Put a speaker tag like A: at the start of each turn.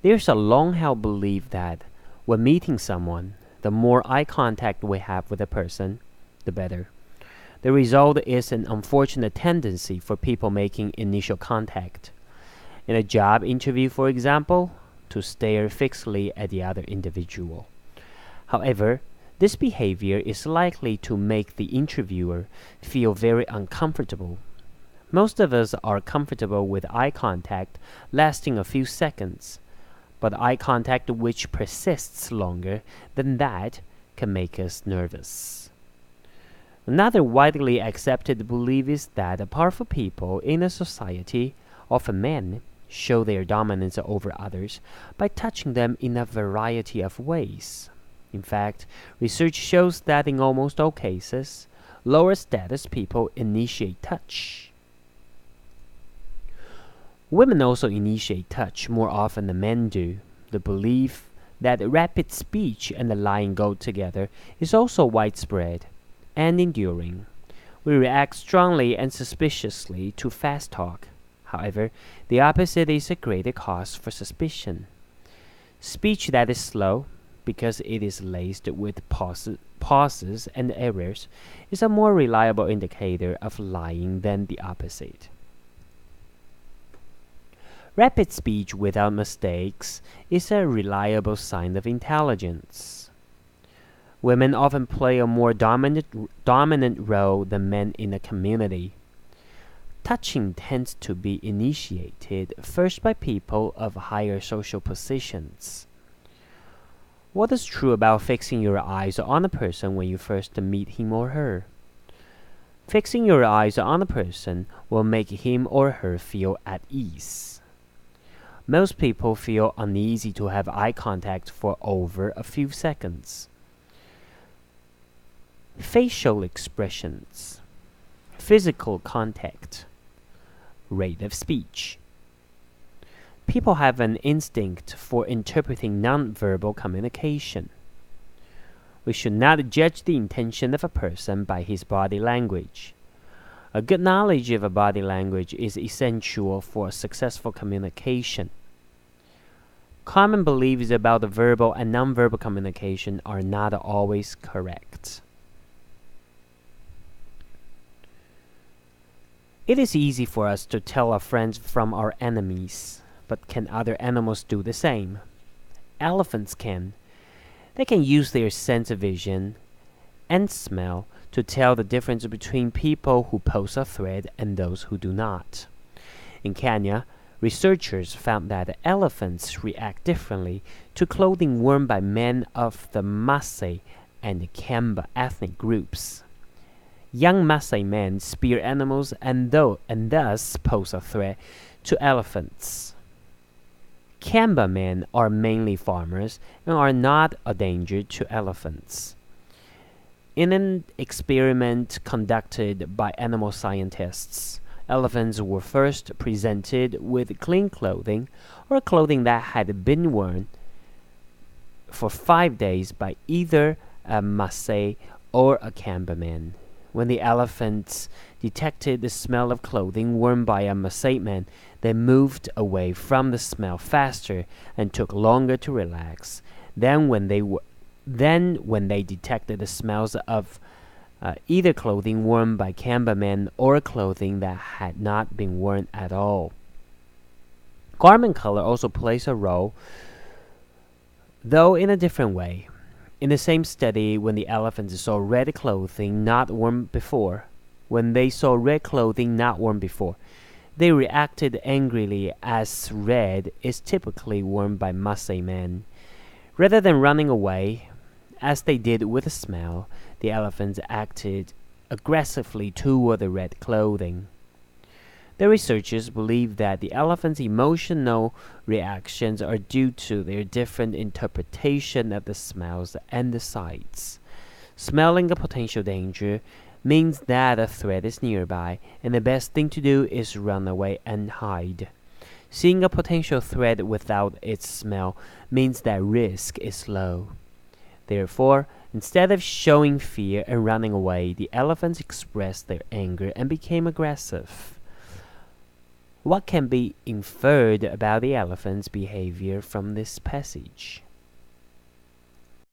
A: There's a long-held belief that when meeting someone, the more eye contact we have with a person, the better. The result is an unfortunate tendency for people making initial contact. In a job interview, for example, to stare fixedly at the other individual. However, this behavior is likely to make the interviewer feel very uncomfortable. Most of us are comfortable with eye contact lasting a few seconds, but eye contact which persists longer than that can make us nervous. Another widely accepted belief is that powerful people in a society, often men, show their dominance over others by touching them in a variety of ways. In fact, research shows that in almost all cases, lower status people initiate touch. Women also initiate touch more often than men do. The belief that rapid speech and lying go together is also widespread and enduring. We react strongly and suspiciously to fast talk. However, the opposite is a greater cause for suspicion. Speech that is slow, because it is laced with pauses and errors, is a more reliable indicator of lying than the opposite. Rapid speech without mistakes is a reliable sign of intelligence. Women often play a more dominant role than men in a community. Touching tends to be initiated first by people of higher social positions. What is true about fixing your eyes on a person when you first meet him or her? Fixing your eyes on a person will make him or her feel at ease. Most people feel uneasy to have eye contact for over a few seconds. Facial expressions, physical contact, rate of speech. People have an instinct for interpreting nonverbal communication. We should not judge the intention of a person by his body language. A good knowledge of a body language is essential for successful communication. Common beliefs about the verbal and nonverbal communication are not always correct. It is easy for us to tell our friends from our enemies, but can other animals do the same? Elephants can. They can use their sense of vision and smell to tell the difference between people who pose a threat and those who do not. In Kenya, researchers found that elephants react differently to clothing worn by men of the Maasai and the Kamba ethnic groups. Young Maasai men spear animals and thus pose a threat to elephants. Kamba men are mainly farmers and are not a danger to elephants. In an experiment conducted by animal scientists, elephants were first presented with clean clothing or clothing that had been worn for 5 days by either a Maasai or a Kamba man. When the elephants detected the smell of clothing worn by a Maasai man, they moved away from the smell faster and took longer to relax than when they detected the smells of either clothing worn by Kamba men or clothing that had not been worn at all. Garment color also plays a role, though in a different way. In the same study, when the elephants saw red clothing not worn before, they reacted angrily, as red is typically worn by Maasai men. Rather than running away, as they did with the smell, the elephants acted aggressively toward the red clothing. The researchers believe that the elephants' emotional reactions are due to their different interpretation of the smells and the sights. Smelling a potential danger means that a threat is nearby, and the best thing to do is run away and hide. Seeing a potential threat without its smell means that risk is low. Therefore, instead of showing fear and running away, the elephants expressed their anger and became aggressive. What can be inferred about the elephant's behavior from this passage?